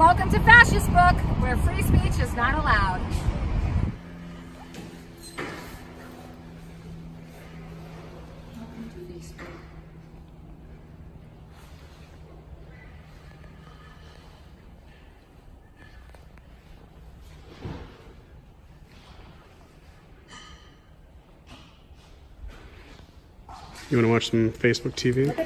Welcome to Fascist Book, where free speech is not allowed. Welcome to Facebook. You want to watch some Facebook TV? Look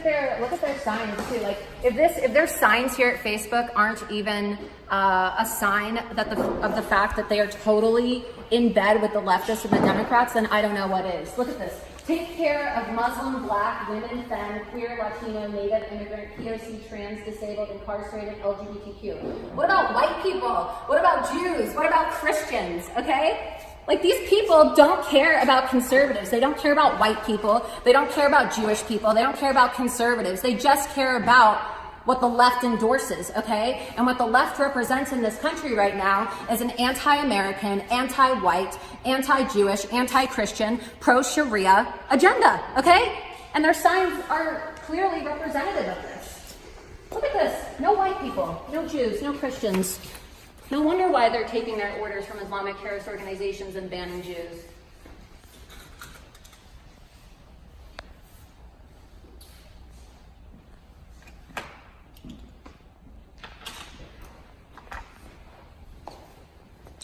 at their signs too. Like if their signs here at Facebook aren't even a sign that of the fact that they are totally in bed with the leftists and the Democrats, then I don't know what is. Look at this. Take care of Muslim, Black, women, femme, queer, Latino, Native, immigrant, POC, trans, disabled, incarcerated, LGBTQ. What about white people? What about Jews? What about Christians? Okay? Like, these people don't care about conservatives. They don't care about white people. They don't care about Jewish people. They don't care about conservatives. They just care about what the left endorses, okay? And what the left represents in this country right now is an anti-American, anti-white, anti-Jewish, anti-Christian, pro-Sharia agenda, okay? And their signs are clearly representative of this. Look at this. No white people, no Jews, no Christians. No wonder why they're taking their orders from Islamic terrorist organizations and banning Jews.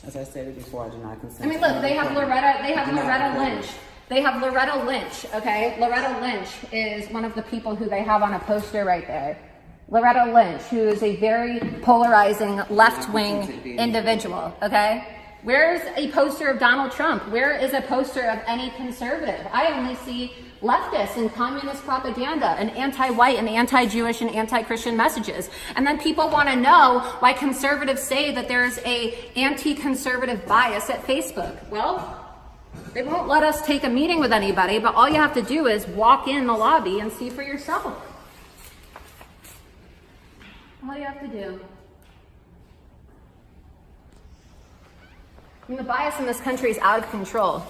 As I stated before, I do not consent. I mean, look, they have Loretta Lynch. They have Loretta Lynch, okay? Loretta Lynch is one of the people who they have on a poster right there. Loretta Lynch, who is a very polarizing left-wing individual, okay? Where's a poster of Donald Trump? Where is a poster of any conservative? I only see leftists and communist propaganda and anti-white and anti-Jewish and anti-Christian messages. And then people want to know why conservatives say that there's a anti-conservative bias at Facebook. Well, they won't let us take a meeting with anybody, but all you have to do is walk in the lobby and see for yourself. All you have to do. I mean, the bias in this country is out of control.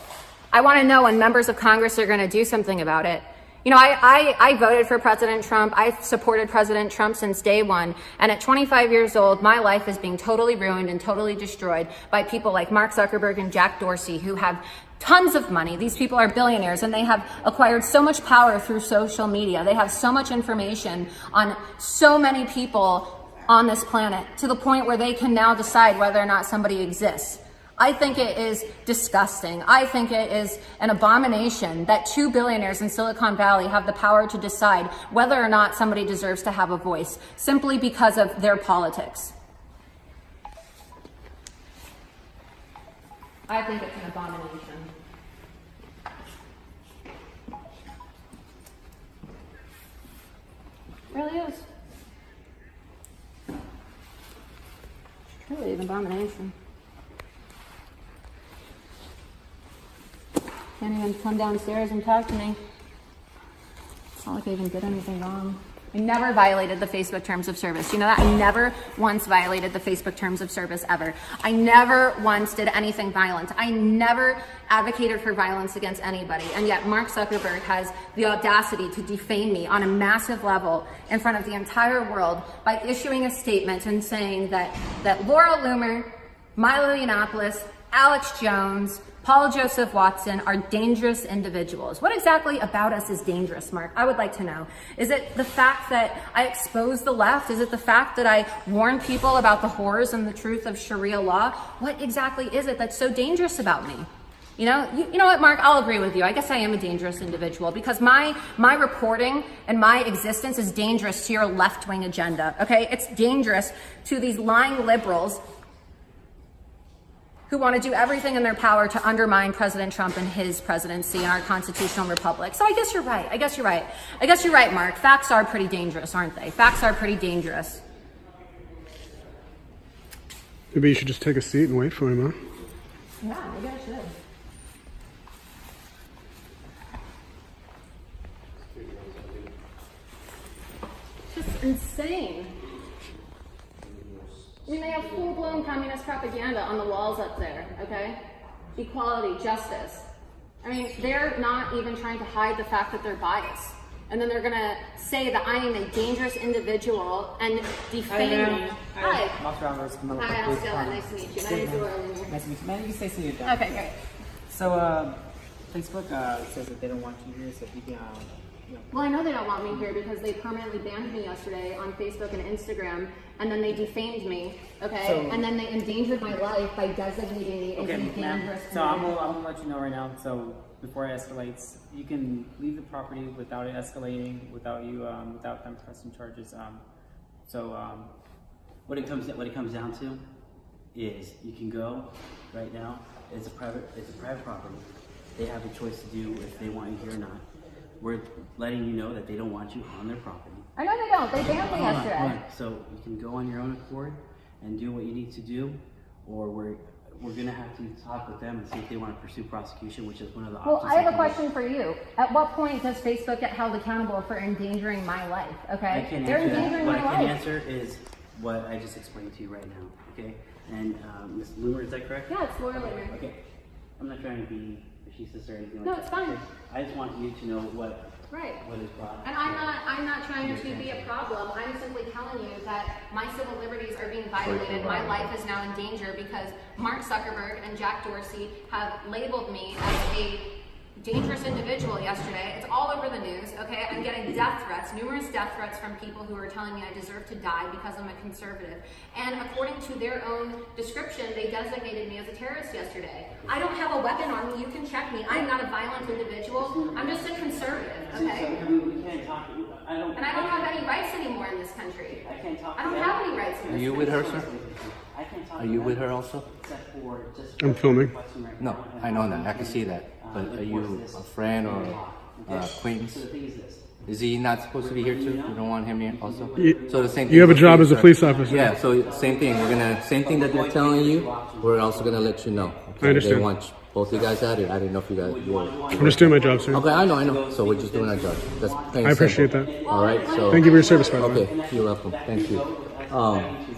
I want to know when members of Congress are going to do something about it. You know, I voted for President Trump. I've supported President Trump since day one. And at 25 years old, my life is being totally ruined and totally destroyed by people like Mark Zuckerberg and Jack Dorsey, who have tons of money. These people are billionaires, and they have acquired so much power through social media. They have so much information on so many people on this planet, to the point where they can now decide whether or not somebody exists. I think it is disgusting. I think it is an abomination that 2 billionaires in Silicon Valley have the power to decide whether or not somebody deserves to have a voice, simply because of their politics. I think it's an abomination. It really is. It's truly an abomination. Can't even come downstairs and talk to me. It's not like I even did anything wrong. I never violated the Facebook terms of service. You know that? I never once violated the Facebook terms of service ever. I never once did anything violent. I never advocated for violence against anybody. And yet Mark Zuckerberg has the audacity to defame me on a massive level in front of the entire world by issuing a statement and saying that Laura Loomer, Milo Yiannopoulos, Alex Jones, Paul Joseph Watson are dangerous individuals. What exactly about us is dangerous, Mark? I would like to know. Is it the fact that I expose the left? Is it the fact that I warn people about the horrors and the truth of Sharia law? What exactly is it that's so dangerous about me? You know what, Mark? I'll agree with you. I guess I am a dangerous individual because my reporting and my existence is dangerous to your left-wing agenda, okay? It's dangerous to these lying liberals who want to do everything in their power to undermine President Trump and his presidency and our constitutional republic. So I guess you're right. I guess you're right, Mark. Facts are pretty dangerous, aren't they? Facts are pretty dangerous. Maybe you should just take a seat and wait for him, huh? Yeah, maybe I should. It's just insane. I mean, they have full-blown communist propaganda on the walls up there, okay? Equality, justice. I mean, they're not even trying to hide the fact that they're biased. and then they're gonna say that I am a dangerous individual and defame me. Hi. Hi, how's it going? Nice to meet you. My name's Laura. Nice to meet you. Man, you can stay seated. Okay, great. So, Facebook says that they don't want you here, so if you can, Well, I know they don't want me here because they permanently banned me yesterday on Facebook and Instagram, and then they defamed me, okay? So- and then they endangered my life by designating me as okay, a ma'am. dangerous So I'm individual. gonna let you know right now. So before it escalates, you can leave the property without it escalating, without you, without them pressing charges. What it comes down to is you can go right now. It's a private property. They have a choice to do if they want you here or not. We're letting you know that they don't want you on their property. I know they don't. They banned me Hold on, yesterday. hold on. So you can go on your own accord and do what you need to do, or we're gonna have to talk with them and see if they want to pursue prosecution, which is one of the options. Well, I they have a can do. question for you. At what point does Facebook get held accountable for endangering my life? Okay, I can't they're answer that. endangering What my I can life. answer is what I just explained to you right now. Okay, and Ms. Loomer, is that correct? Yeah, it's Laura Loomer. Okay, I'm not trying to be racist or anything like No, that. it's fine. Okay? I just want you to know what Right. is brought. And I'm not trying to be a problem. I'm simply telling you that my civil liberties are being violated. My life is now in danger because Mark Zuckerberg and Jack Dorsey have labeled me as a dangerous individual yesterday. It's all over the news, okay? I'm getting death threats, numerous death threats from people who are telling me I deserve to die because I'm a conservative. And according to their own description, they designated me as a terrorist yesterday. I don't have a weapon on me. You can check me. I'm not a violent individual. I'm just a conservative, okay? We can't talk. I don't. And I don't have any rights anymore in this country. I can't talk. I don't have any rights in Are this you with country. her, sir? I can't talk. Are you with her also? Except for just. I'm filming. No, I know that. I can see that. But are you a friend or acquaintance? So the thing is this. Is he not supposed to be here too? You don't want him here also? You- So the same thing. You have a with job as a sir. police officer. Yeah, so same thing. Same thing that they're telling you, we're also gonna let you know. Okay? I understand. They want both you guys at it. I didn't know if you guys were. I'm just doing my job, sir. Okay, I know. So we're just doing our job. That's plain I appreciate simple. that. All right, so. Thank you for your service, by the way. Okay, you're welcome. Thank you.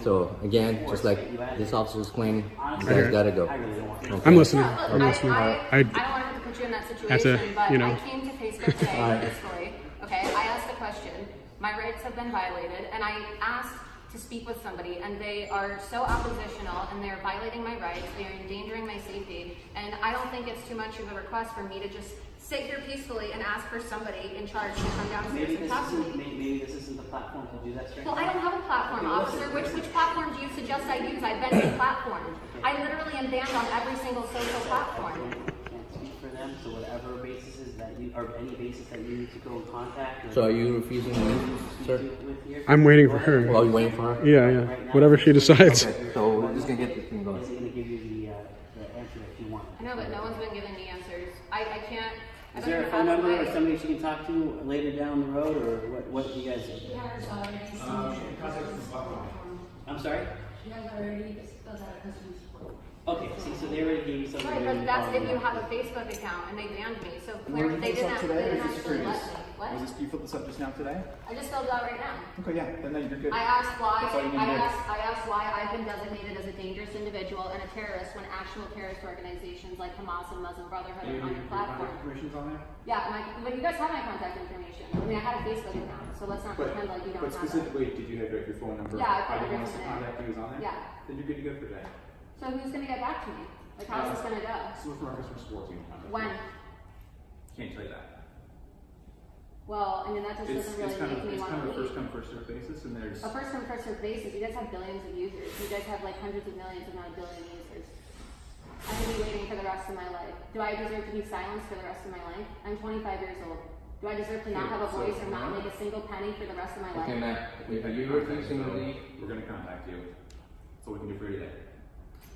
So again, just like this officer was claiming, you guys gotta go. Okay. I'm listening. Look, I'm listening. I don't want to have to put you in that situation, Have to, but you know. I came to Facebook today with this story. Okay, I asked a question. My rights have been violated, and I asked to speak with somebody, and they are so oppositional, and they're violating my rights. They are endangering my safety, and I don't think it's too much of a request for me to just sit here peacefully and ask for somebody in charge to come downstairs Maybe and this talk to isn't. me. Maybe this isn't the platform to do that, sir. Well, I don't have a platform, officer. Which platform do you suggest I use? I've been deplatformed. I literally am banned on every single social platform. Can't speak for them. So whatever basis is that you, or any basis that you need to go in contact. Or So are you refusing to leave, sir? with here. I'm waiting for her. Well, you waiting for her? Yeah, yeah. Whatever she decides. Okay, so we're just gonna get this thing Is going. it going to give you the answer that you want? I know, but no one's been giving me answers. I can't. I Is don't there a even phone have number or way. somebody she can talk to later down the road, or what do you guys? I'm sorry. Okay, see, so they already gave you something. Right, but that's if you have a Facebook account and they banned me. So clearly they didn't actually let me. What? Was this, you filled this up just now today? I just filled it out right now. Okay, yeah, then you're good. I asked why. That's all you need to do. I asked why I've been designated as a dangerous individual and a terrorist when actual terrorist organizations like Hamas and Muslim Brotherhood are on your platform. Information's on there? Yeah, but you guys have my contact information. I mean, I had a Facebook account, so let's not pretend like you don't But have that. specifically, did you have your phone number? Yeah, I How put you want us to everything there. contact you is on there? Yeah. Then you're good to go for today. So who's gonna get back to me? Like, how's this gonna go? So with our customer support team. contact When? you. Can't tell you that. Well, I mean, that just doesn't really make me It's want kind to of a leave. first come, first served basis, and there's. A first come, first served basis. You guys have billions of users. You guys have like hundreds of millions, if not a billion users. I could be waiting for the rest of my life. Do I deserve to be silenced for the rest of my life? I'm 25 years old. Do I deserve to not have a voice or not make a single penny for the rest of my life? Okay, Matt, are you refusing to leave? We're gonna contact you. That's what we can do for you today.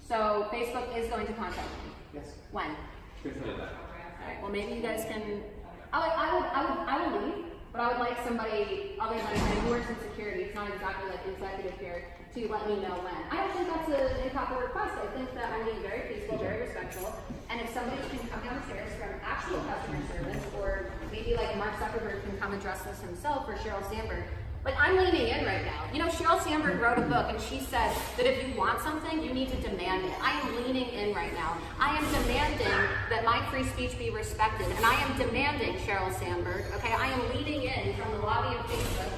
So Facebook is going to contact me. Yes. When? Can't tell you that. Alright, well maybe you guys can. I would leave, but I would like somebody other than somebody who works in security. It's not exactly like the executive here to let me know when. I don't think that's an improper request. I think that I'm being very peaceful, very respectful, and if somebody can come downstairs from actual customer service, or maybe like Mark Zuckerberg can come address this himself, or Sheryl Sandberg. Like I'm leaning in right now. You know, Sheryl Sandberg wrote a book and she said that if you want something, you need to demand it. I am leaning in right now. I am demanding that my free speech be respected. And I am demanding, Sheryl Sandberg, okay, I am leaning in from the lobby of Facebook.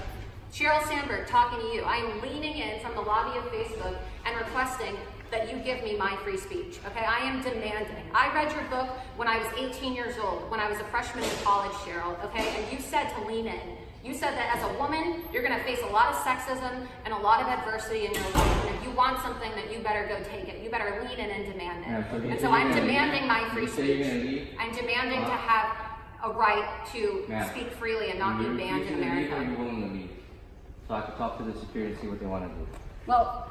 Sheryl Sandberg talking to you. I am leaning in from the lobby of Facebook and requesting that you give me my free speech, okay? I am demanding. I read your book when I was 18 years old, when I was a freshman in college, Sheryl, okay? And you said to lean in. You said that as a woman, you're gonna face a lot of sexism and a lot of adversity in your life. And if you want something, then you better go take it. You better lean in and demand it. And so I'm demanding my free speech. I'm demanding to have a right to speak freely and not be banned in America. Are you willing to leave? So I can talk to the security and see what they want to do. Well,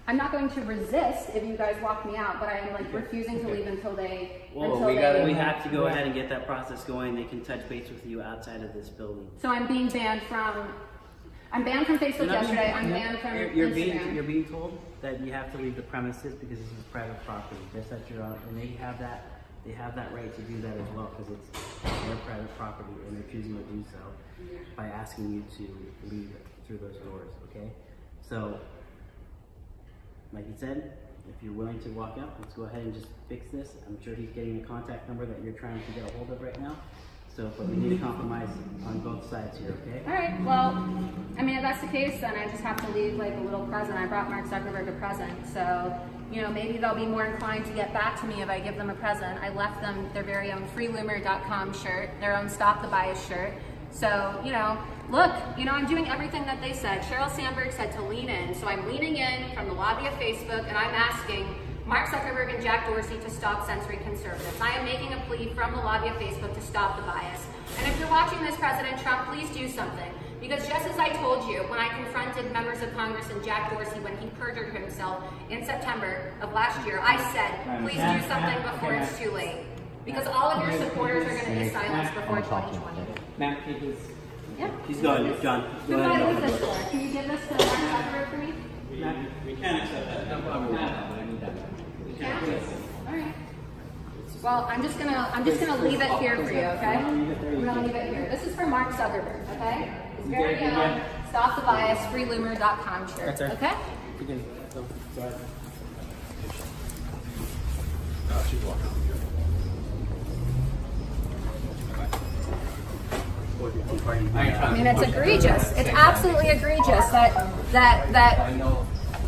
I'm not going to resist if you guys walk me out, but I am like refusing to leave until they. We have to go ahead and get that process going. They can touch base with you outside of this building. So I'm being banned from. I'm banned from Facebook yesterday. I'm banned from Instagram. You're being told that you have to leave the premises because this is private property. Just that you're on, and they have that right to do that as well because it's their private property and they're choosing to do so by asking you to leave through those doors. Okay, so. Like you said, if you're willing to walk out, let's go ahead and just fix this. I'm sure he's getting the contact number that you're trying to get a hold of right now. So, but we need a compromise on both sides here, okay? All right, well, I mean, if that's the case, then I just have to leave like a little present. I brought Mark Zuckerberg a present. So, you know, maybe they'll be more inclined to get back to me if I give them a present. I left them their very own freeloomer.com shirt, their own Stop the Bias shirt. So, you know, look, you know, I'm doing everything that they said. Sheryl Sandberg said to lean in, so I'm leaning in from the lobby of Facebook, and I'm asking Mark Zuckerberg and Jack Dorsey to stop censoring conservatives. I am making a plea from the lobby of Facebook to stop the bias. And if you're watching this, President Trump, please do something. Because just as I told you when I confronted members of Congress and Jack Dorsey when he perjured himself in September of last year, I said, please do something before it's too late. Because all of your supporters are going to be silenced before 2020. Matt, can you please? Yeah. He's going, John. Who do I leave this for? Can you give this to Mark Zuckerberg for me? We can't accept that. Yeah? All right. Well, I'm just gonna leave it here for you, okay? I'm gonna leave it here. This is for Mark Zuckerberg, okay? His very own Stop the Bias freeloomer.com shirt. That's right. Okay? You can go ahead. I mean, it's egregious. It's absolutely egregious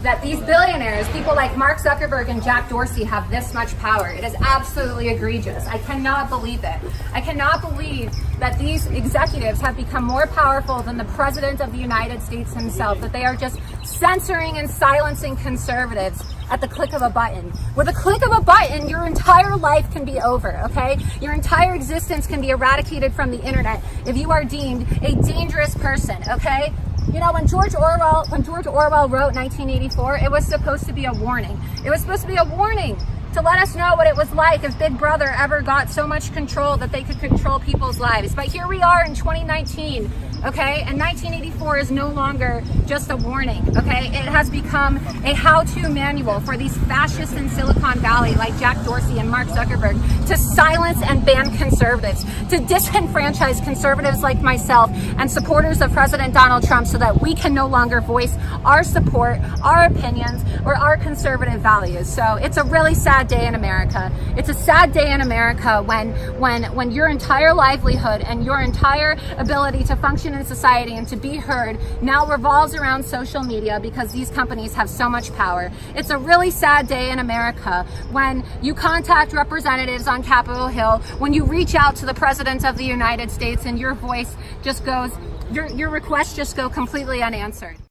that these billionaires, people like Mark Zuckerberg and Jack Dorsey, have this much power. It is absolutely egregious. I cannot believe it. I cannot believe that these executives have become more powerful than the President of the United States himself, that they are just censoring and silencing conservatives at the click of a button. With a click of a button, your entire life can be over, okay? Your entire existence can be eradicated from the internet if you are deemed a dangerous person, okay? You know, when George Orwell wrote 1984, it was supposed to be a warning. It was supposed to be a warning to let us know what it was like if Big Brother ever got so much control that they could control people's lives. But here we are in 2019, okay? And 1984 is no longer just a warning, okay? It has become a how-to manual for these fascists in Silicon Valley like Jack Dorsey and Mark Zuckerberg to silence and ban conservatives, to disenfranchise conservatives like myself and supporters of President Donald Trump so that we can no longer voice our support, our opinions, or our conservative values. So it's a really sad day in America. It's a sad day in America when your entire livelihood and your entire ability to function in society and to be heard now revolves around social media because these companies have so much power. It's a really sad day in America when you contact representatives on Capitol Hill, when you reach out to the President of the United States and your voice just goes, your requests just go completely unanswered.